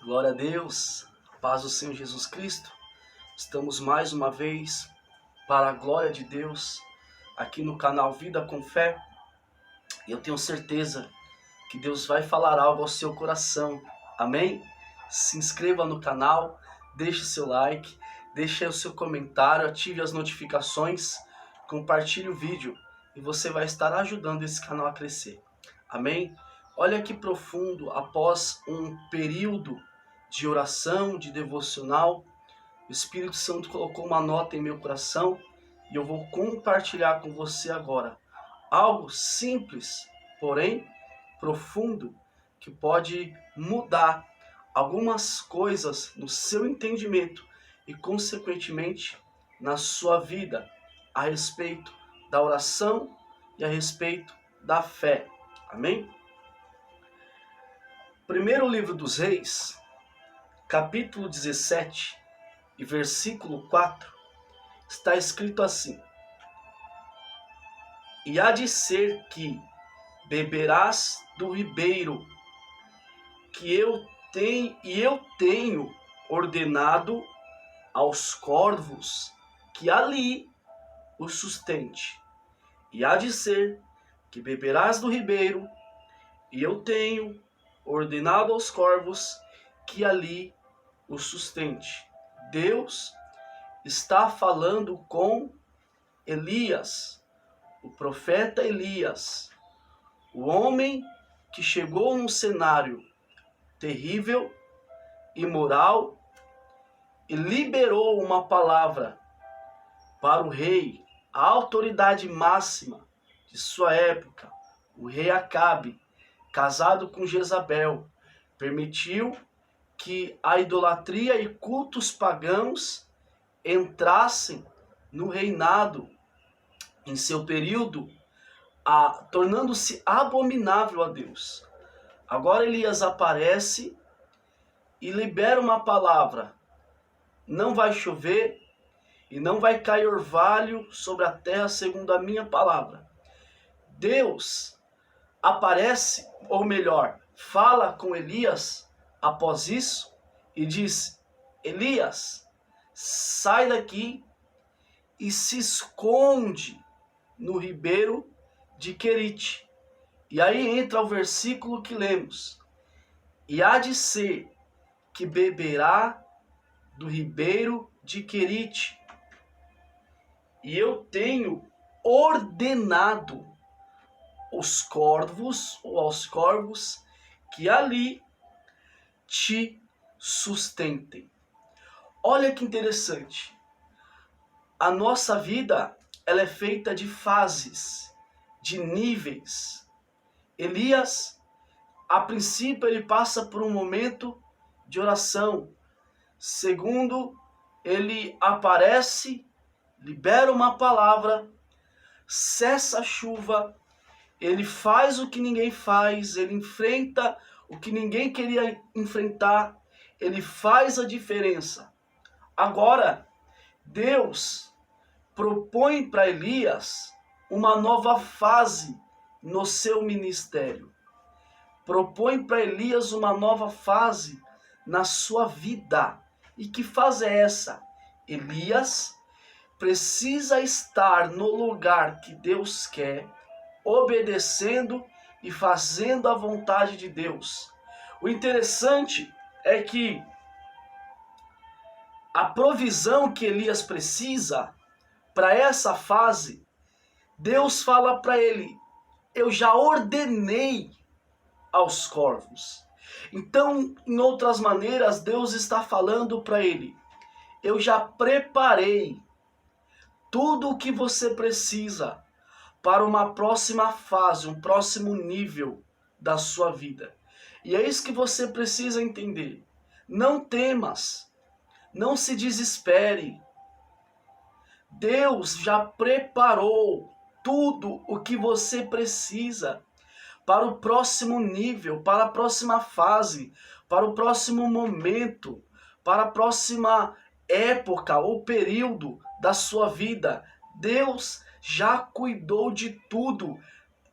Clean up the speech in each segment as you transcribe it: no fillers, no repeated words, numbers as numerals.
Glória a Deus, paz do Senhor Jesus Cristo. Estamos mais uma vez para a glória de Deus aqui no canal Vida com Fé. E eu tenho certeza que Deus vai falar algo ao seu coração. Amém? Se inscreva no canal, deixe seu like, deixe o seu comentário, ative as notificações, compartilhe o vídeo e você vai estar ajudando esse canal a crescer. Amém? Olha que profundo, após um período de oração, de devocional, o Espírito Santo colocou uma nota em meu coração e eu vou compartilhar com você agora. Algo simples, porém profundo, que pode mudar algumas coisas no seu entendimento e, consequentemente, na sua vida, a respeito da oração e a respeito da fé. Amém? Primeiro livro dos Reis, capítulo 17 e versículo 4, está escrito assim: E há de ser que beberás do ribeiro que eu tenho ordenado aos corvos que ali o sustente. E há de ser que beberás do ribeiro e eu tenho ordenado aos corvos que ali o sustente. Deus está falando com Elias, o profeta Elias, o homem que chegou num cenário terrível, imoral, e liberou uma palavra para o rei, a autoridade máxima de sua época, o rei Acabe, casado com Jezabel, permitiu que a idolatria e cultos pagãos entrassem no reinado em seu período, tornando-se abominável a Deus. Agora Elias aparece e libera uma palavra: não vai chover e não vai cair orvalho sobre a terra segundo a minha palavra. Deus aparece, ou melhor, fala com Elias após isso e diz: Elias, sai daqui e se esconde no ribeiro de Querite. E aí entra o versículo que lemos: E há de ser que beberá do ribeiro de Querite, e eu tenho ordenado aos corvos que ali te sustentem. Olha que interessante. A nossa vida, ela é feita de fases, de níveis. Elias, a princípio, ele passa por um momento de oração. Segundo, ele aparece, libera uma palavra, cessa a chuva, ele faz o que ninguém faz, ele enfrenta o que ninguém queria enfrentar, ele faz a diferença. Agora, Deus propõe para Elias uma nova fase no seu ministério. Propõe para Elias uma nova fase na sua vida. E que fase é essa? Elias precisa estar no lugar que Deus quer, obedecendo e fazendo a vontade de Deus. O interessante é que a provisão que Elias precisa para essa fase, Deus fala para ele: eu já ordenei aos corvos. Então, em outras maneiras, Deus está falando para ele: eu já preparei tudo o que você precisa para uma próxima fase, um próximo nível da sua vida. E é isso que você precisa entender. Não temas, não se desespere. Deus já preparou tudo o que você precisa para o próximo nível, para a próxima fase, para o próximo momento, para a próxima época ou período da sua vida. Deus já cuidou de tudo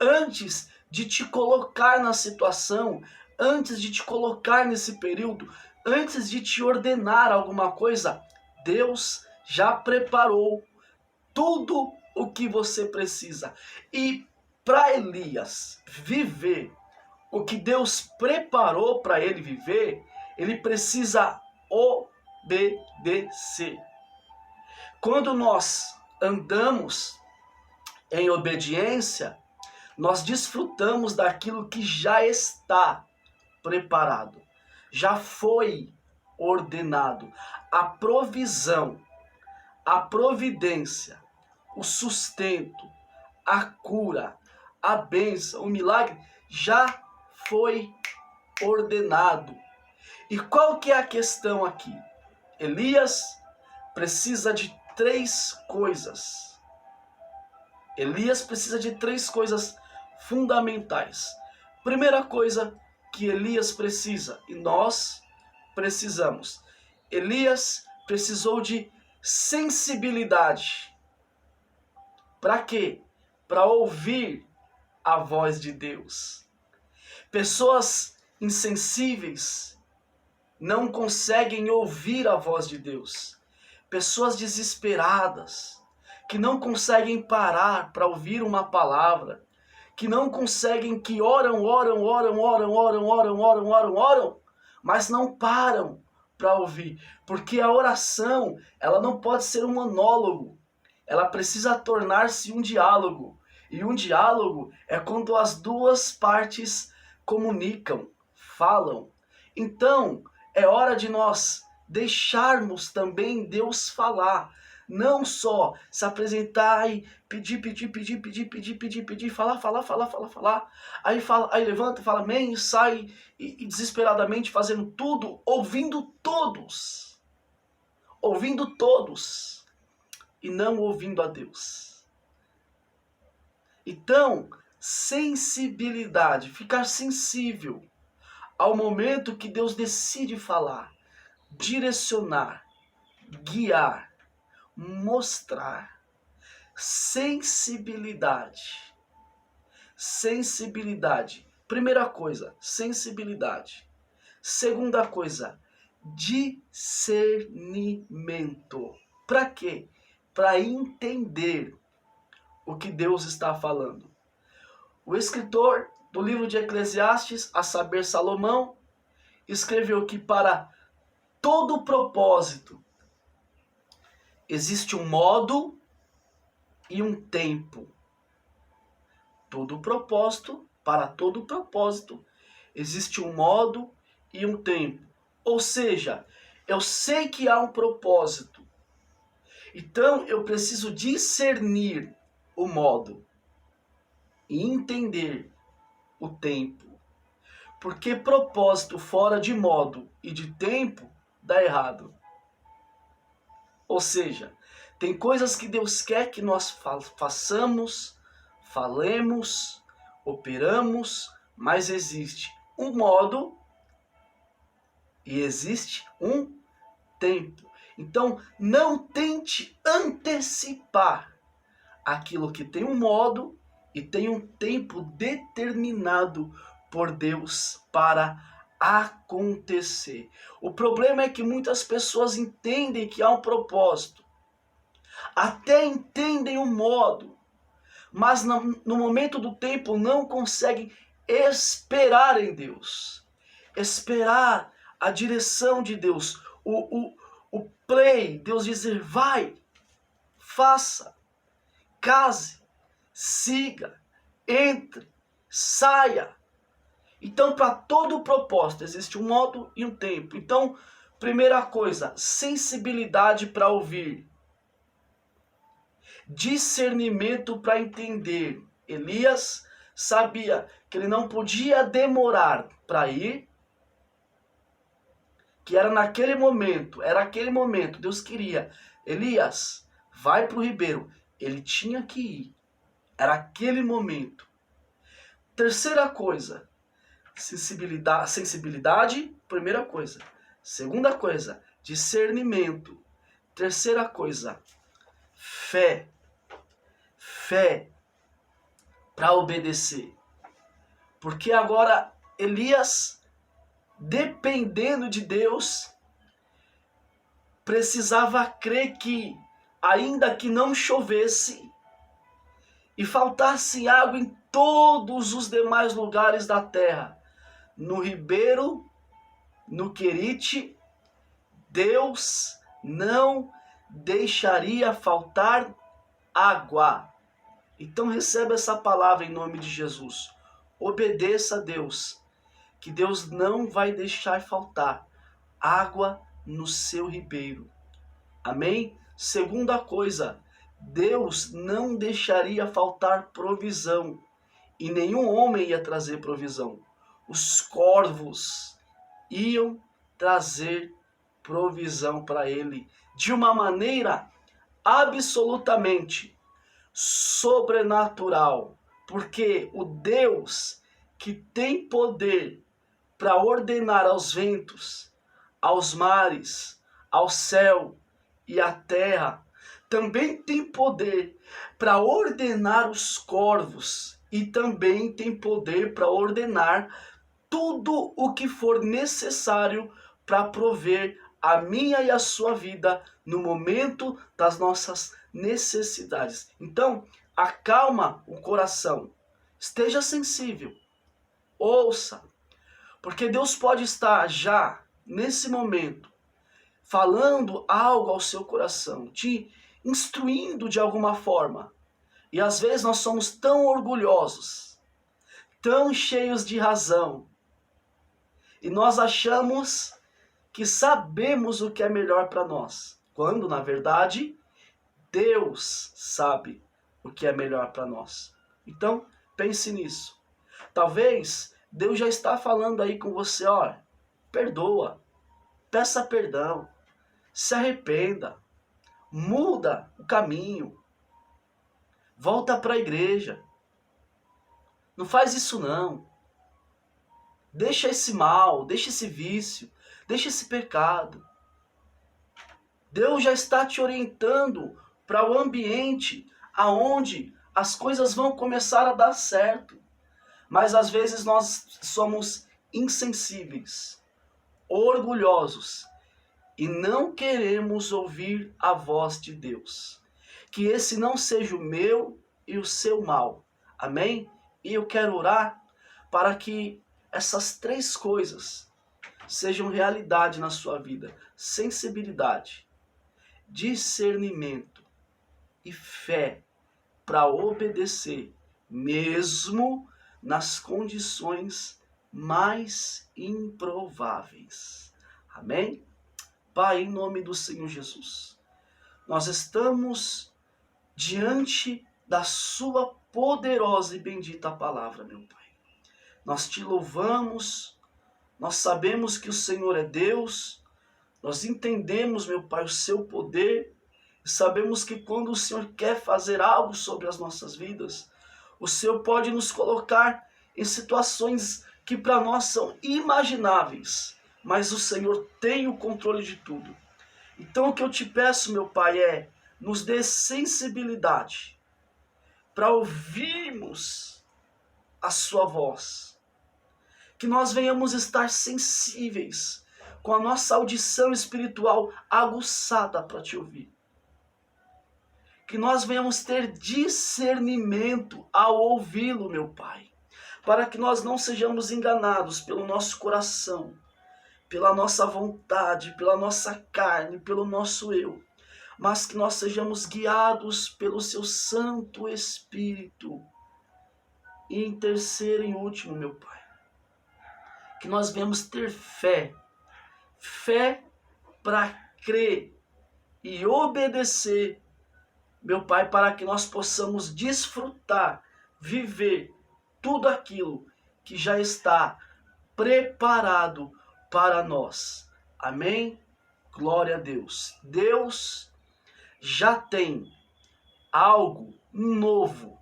antes de te colocar na situação, antes de te colocar nesse período, antes de te ordenar alguma coisa, Deus já preparou tudo o que você precisa. E para Elias viver o que Deus preparou para ele viver, ele precisa obedecer. Quando nós andamos em obediência, nós desfrutamos daquilo que já está preparado, já foi ordenado. A provisão, a providência, o sustento, a cura, a bênção, o milagre já foi ordenado. E qual que é a questão aqui? Elias precisa de 3 coisas. Elias precisa de 3 coisas fundamentais. Primeira coisa que Elias precisa, e nós precisamos. Elias precisou de sensibilidade. Para quê? Para ouvir a voz de Deus. Pessoas insensíveis não conseguem ouvir a voz de Deus. Pessoas desesperadas, que não conseguem parar para ouvir uma palavra, que não conseguem, que oram, mas não param para ouvir, porque a oração, ela não pode ser um monólogo, ela precisa tornar-se um diálogo, e um diálogo é quando as duas partes comunicam, falam. Então, é hora de nós deixarmos também Deus falar, não só se apresentar e pedir, falar, aí levanta, fala amém, e sai e desesperadamente fazendo tudo, ouvindo todos e não ouvindo a Deus. Então, sensibilidade, ficar sensível ao momento que Deus decide falar, direcionar, guiar, mostrar. Sensibilidade. Sensibilidade. Primeira coisa, sensibilidade. Segunda coisa, discernimento. Para quê? Para entender o que Deus está falando. O escritor do livro de Eclesiastes, a saber, Salomão, escreveu que para todo propósito existe um modo e um tempo. Para todo propósito existe um modo e um tempo. Ou seja, eu sei que há um propósito. Então eu preciso discernir o modo e entender o tempo. Porque propósito fora de modo e de tempo dá errado. Ou seja, tem coisas que Deus quer que nós façamos, falemos, operamos, mas existe um modo e existe um tempo. Então, não tente antecipar aquilo que tem um modo e tem um tempo determinado por Deus para acontecer. O problema é que muitas pessoas entendem que há um propósito, até entendem o modo, mas no momento do tempo não conseguem esperar em Deus, esperar a direção de Deus, o play, Deus dizer vai, faça, case, siga, entre, saia. Então, para todo o propósito, existe um modo e um tempo. Então, primeira coisa, sensibilidade para ouvir. Discernimento para entender. Elias sabia que ele não podia demorar para ir, que era naquele momento, Deus queria. Elias, vai para o ribeiro. Ele tinha que ir. Era aquele momento. Terceira coisa, sensibilidade, primeira coisa. Segunda coisa, discernimento. Terceira coisa, fé. Fé para obedecer. Porque agora Elias dependendo de Deus, precisava crer que, ainda que não chovesse e faltasse água em todos os demais lugares da terra, no ribeiro, no Querite, Deus não deixaria faltar água. Então receba essa palavra em nome de Jesus. Obedeça a Deus, que Deus não vai deixar faltar água no seu ribeiro. Amém? Segunda coisa, Deus não deixaria faltar provisão, e nenhum homem ia trazer provisão. Os corvos iam trazer provisão para ele de uma maneira absolutamente sobrenatural, porque o Deus que tem poder para ordenar aos ventos, aos mares, ao céu e à terra, também tem poder para ordenar os corvos e também tem poder para ordenar tudo o que for necessário para prover a minha e a sua vida no momento das nossas necessidades. Então, acalma o coração, esteja sensível, ouça, porque Deus pode estar já, nesse momento, falando algo ao seu coração, te instruindo de alguma forma. E às vezes nós somos tão orgulhosos, tão cheios de razão, e nós achamos que sabemos o que é melhor para nós, quando na verdade Deus sabe o que é melhor para nós. Então, pense nisso. Talvez Deus já está falando aí com você, olha, perdoa, peça perdão, se arrependa, muda o caminho, volta para a igreja. Não faz isso não. Deixa esse mal, deixa esse vício, deixa esse pecado. Deus já está te orientando para o ambiente aonde as coisas vão começar a dar certo. Mas às vezes nós somos insensíveis, orgulhosos e não queremos ouvir a voz de Deus. Que esse não seja o meu e o seu mal. Amém? E eu quero orar para que essas três coisas sejam realidade na sua vida: sensibilidade, discernimento e fé para obedecer, mesmo nas condições mais improváveis. Amém? Pai, em nome do Senhor Jesus, nós estamos diante da sua poderosa e bendita palavra, meu Pai. Nós te louvamos, nós sabemos que o Senhor é Deus, nós entendemos, meu Pai, o seu poder, e sabemos que quando o Senhor quer fazer algo sobre as nossas vidas, o Senhor pode nos colocar em situações que para nós são imagináveis, mas o Senhor tem o controle de tudo. Então o que eu te peço, meu Pai, é nos dê sensibilidade para ouvirmos a sua voz. Que nós venhamos estar sensíveis, com a nossa audição espiritual aguçada para te ouvir. Que nós venhamos ter discernimento ao ouvi-lo, meu Pai, para que nós não sejamos enganados pelo nosso coração, pela nossa vontade, pela nossa carne, pelo nosso eu, mas que nós sejamos guiados pelo seu Santo Espírito. E em terceiro e último, meu Pai, que nós venhamos ter fé para crer e obedecer, meu Pai, para que nós possamos desfrutar, viver tudo aquilo que já está preparado para nós. Amém? Glória a Deus. Deus já tem algo novo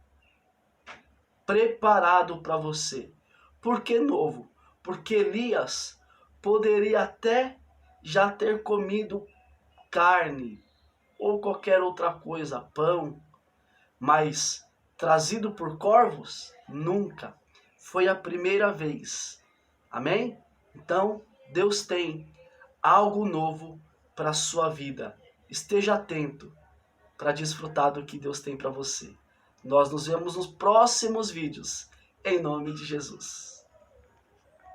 preparado para você. Por que novo? Porque Elias poderia até já ter comido carne ou qualquer outra coisa, pão, mas trazido por corvos, nunca. Foi a primeira vez. Amém? Então, Deus tem algo novo para a sua vida. Esteja atento para desfrutar do que Deus tem para você. Nós nos vemos nos próximos vídeos. Em nome de Jesus.